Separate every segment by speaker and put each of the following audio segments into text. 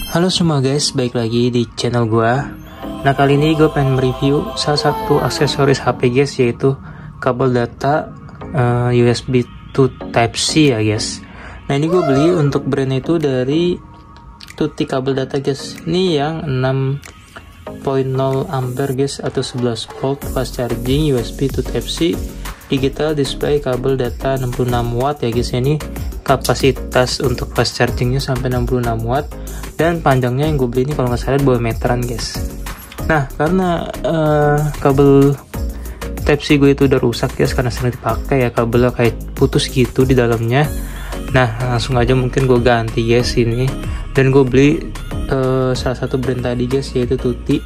Speaker 1: Halo semua guys, balik lagi di channel gua. Nah kali ini gue pengen mereview salah satu aksesoris HP guys, yaitu kabel data USB to Type-C ya guys. Nah ini gue beli untuk brand itu dari Tutti kabel data guys. Ini yang 6.0 ampere guys, atau 11 volt fast charging USB to Type-C digital display kabel data 66 watt ya guys. Ini kapasitas untuk fast chargingnya sampai 66 watt, dan panjangnya yang gue beli ini kalau nggak salah 2 meteran guys. Nah karena kabel Type-C gue itu udah rusak guys, karena sering dipakai ya, kabelnya kayak putus gitu di dalamnya. Nah langsung aja mungkin gue ganti guys ini, dan gue beli salah satu brand tadi guys, yaitu Tutti.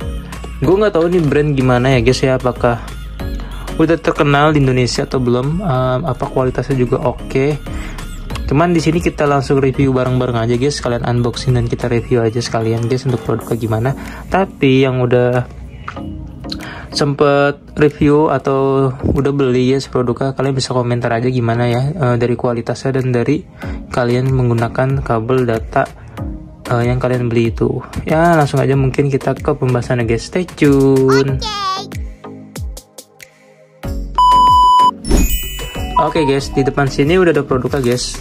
Speaker 1: Gue nggak tahu nih brand gimana ya guys ya, apakah udah terkenal di Indonesia atau belum, apa kualitasnya juga oke. Cuman di sini kita langsung review bareng-bareng aja guys, kalian unboxing dan kita review aja sekalian guys untuk produknya gimana. Tapi yang udah sempet review atau udah beli guys produknya, kalian bisa komentar aja gimana ya dari kualitasnya dan dari kalian menggunakan kabel data yang kalian beli itu. Ya langsung aja mungkin kita ke pembahasannya guys, stay tune. Oke guys, di depan sini udah ada produknya guys.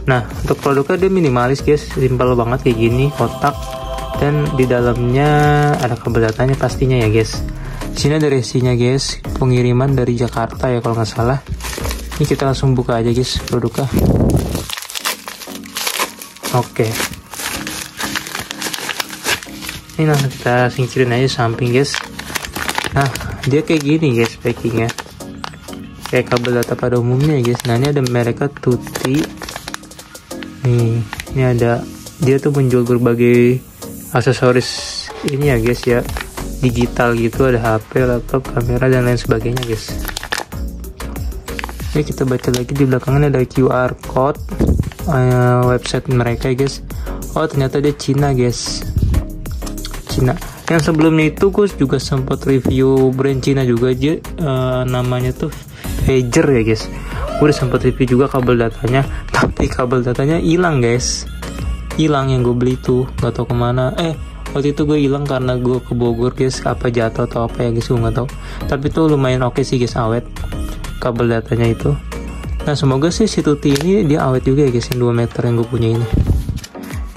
Speaker 1: Nah untuk produknya dia minimalis guys, simpel banget kayak gini, kotak, dan di dalamnya ada kabel datanya pastinya ya guys. Di sini ada resinya guys, pengiriman dari Jakarta ya kalau nggak salah. Ini kita langsung buka aja guys produknya. Oke. Ini langsung kita singkirin aja samping guys. Nah dia kayak gini guys packingnya, kayak kabel data pada umumnya guys. Nah ini ada mereknya Tutti. Nih, ini ada, dia tuh menjual berbagai aksesoris ini ya guys ya, digital gitu, ada HP, laptop, kamera dan lain sebagainya guys. Oke, kita baca lagi di belakangnya ada QR code website mereka ya guys. Oh ternyata dia Cina guys, Cina. Yang sebelumnya itu gue juga sempat review brand Cina juga aja, namanya tuh Fager ya guys. Gue udah sempat review juga kabel datanya, tapi kabel datanya hilang guys, hilang yang gue beli tuh, nggak tahu kemana. Waktu itu gue hilang karena gue ke Bogor guys, apa jatuh atau apa ya guys, gue nggak tahu. Tapi tuh lumayan oke sih guys, awet kabel datanya itu. Nah semoga sih si Tutti ini dia awet juga ya guys, yang 2 meter yang gue punya ini.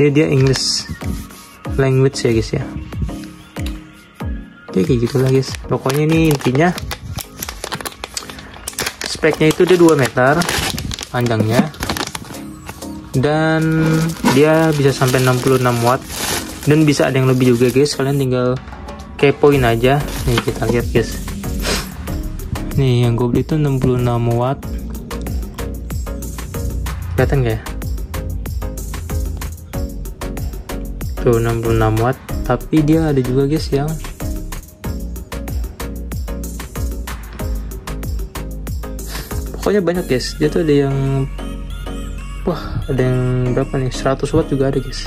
Speaker 1: Jadi dia English language ya guys ya. Oke kayak gitulah guys, pokoknya ini intinya. Speknya itu dia 2 meter panjangnya, dan dia bisa sampai 66 watt, dan bisa ada yang lebih juga guys. Kalian tinggal kepoin aja. Nih kita lihat guys, nih yang gue beli itu 66 watt, kelihatan gak ya? Tuh 66 watt. Tapi dia ada juga guys yang pokoknya banyak guys. Dia tuh ada yang, wah ada yang berapa nih, 100 watt juga ada guys,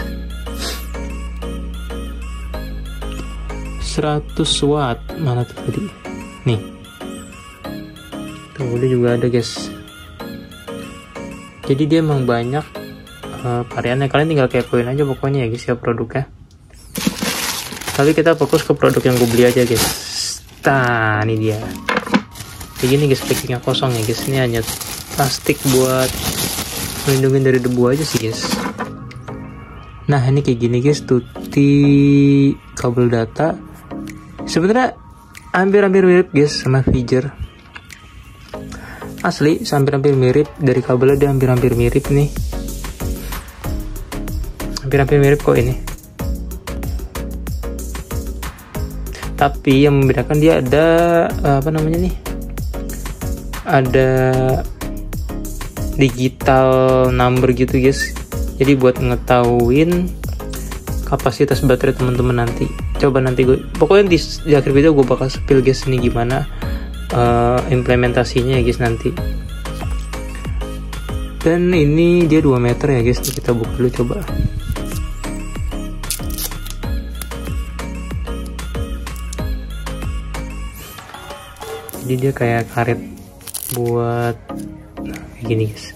Speaker 1: 100 watt. Mana tuh tadi, nih tuh dia juga ada guys. Jadi dia emang banyak variannya, kalian tinggal kepoin aja pokoknya ya guys ya produknya. Tapi kita fokus ke produk yang gue beli aja guys. Nah ini dia kayak gini guys, packingnya kosong ya guys. Ini hanya plastik buat melindungi dari debu aja sih guys. Nah ini kayak gini guys, Tutti kabel data. Sebenarnya hampir-hampir mirip guys sama Fager, asli hampir-hampir mirip. Dari kabelnya dia hampir-hampir mirip nih, hampir-hampir mirip kok ini. Tapi yang membedakan dia ada apa namanya nih, ada digital number gitu guys. Jadi buat ngetahuin kapasitas baterai teman-teman nanti. Coba nanti gue, pokoknya di akhir video gue bakal spill guys ini gimana implementasinya ya guys nanti. Dan ini dia 2 meter ya guys. Kita buka dulu coba. Jadi dia kayak karet buat gini guys.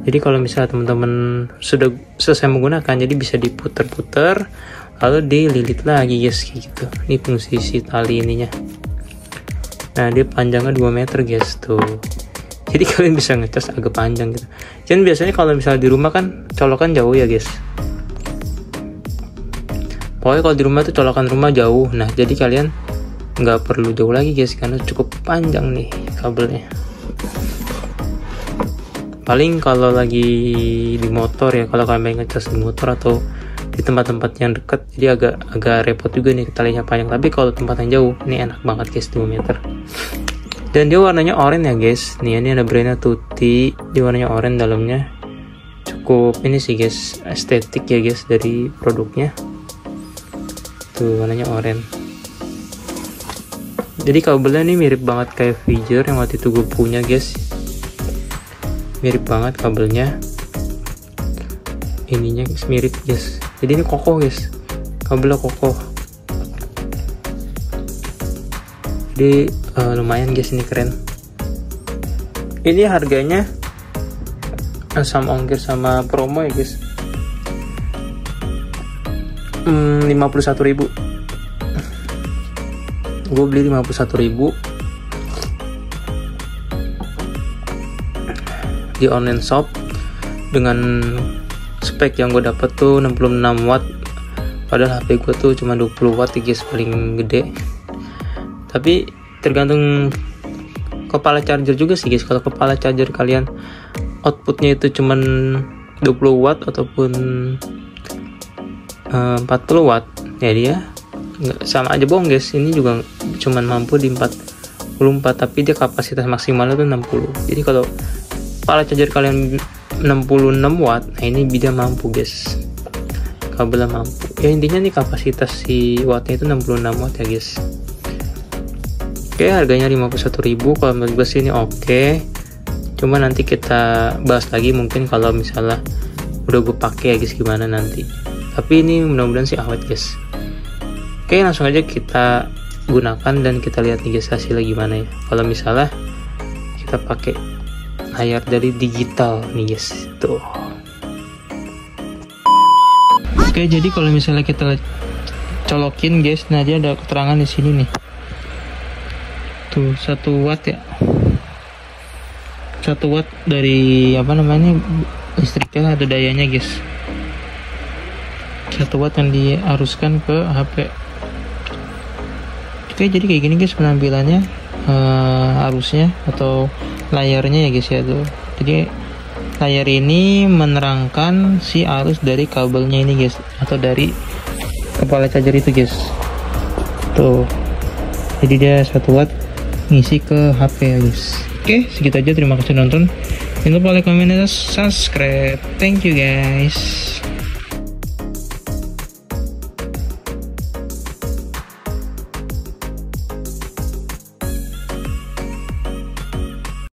Speaker 1: Jadi kalau misalnya teman-teman sudah selesai menggunakan, jadi bisa diputer-puter lalu dililit lagi guys, kayak gitu. Ini fungsi si tali ininya. Nah, dia panjangnya 2 meter guys tuh. Jadi kalian bisa ngecas agak panjang gitu. Dan biasanya kalau misalnya di rumah kan colokan jauh ya guys. Pokoknya kalau di rumah tuh colokan rumah jauh. Nah, jadi kalian nggak perlu jauh lagi guys, karena cukup panjang nih kabelnya. Paling kalau lagi di motor ya, kalau kalian ngecas di motor atau di tempat-tempat yang dekat, jadi agak repot juga nih talinya panjang. Tapi kalau tempat yang jauh, ini enak banget guys, 2 meter. Dan dia warnanya oranye ya guys. Nih, ini ada brandnya Tutti, dia warnanya oranye dalamnya. Cukup ini sih guys, estetik ya guys dari produknya. Tuh warnanya oranye. Jadi kabelnya ini mirip banget kayak Figer yang waktu itu gue punya guys. Mirip banget kabelnya, ininya guys, mirip guys. Jadi ini kokoh guys, kabelnya kokoh. Jadi lumayan guys, ini keren. Ini harganya sama ongkir sama promo ya guys, 51.000. Gue beli 51.000 di online shop dengan spek yang gue dapet tuh 66 watt, padahal HP gue tuh cuma 20 watt guys, paling gede. Tapi tergantung kepala charger juga sih guys. Kalau kepala charger kalian outputnya itu cuman 20 watt ataupun 40 watt, ya dia nggak sama aja bohong guys. Ini juga cuman mampu di 44, tapi dia kapasitas maksimalnya tuh 60. Jadi kalau kepala charger kalian 66 watt, nah ini dia mampu guys, kabelnya mampu ya. Intinya nih kapasitas si wattnya itu 66 watt ya guys. Oke, harganya 51.000. Kalau menurut gue sih ini oke. Cuma nanti kita bahas lagi mungkin kalau misalnya udah gue pakai ya guys, gimana nanti. Tapi ini mudah-mudahan sih awet guys. Oke, langsung aja kita gunakan dan kita lihat nih guys hasilnya gimana ya. Kalau misalnya kita pakai layar dari digital nih guys tuh. Oke, jadi kalau misalnya kita colokin guys, nah dia ada keterangan di sini nih tuh, 1 watt ya, 1 watt dari apa namanya listriknya, ada dayanya guys, 1 watt yang diaruskan ke HP. Oke, jadi kayak gini guys penampilannya, arusnya atau layarnya ya guys ya tuh. Jadi layar ini menerangkan si arus dari kabelnya ini guys, atau dari kepala charger itu guys tuh. Jadi dia 1 watt ngisi ke HP ya guys. Oke, segitu aja, terima kasih nonton. Jangan lupa like, comment, dan subscribe. Thank you guys.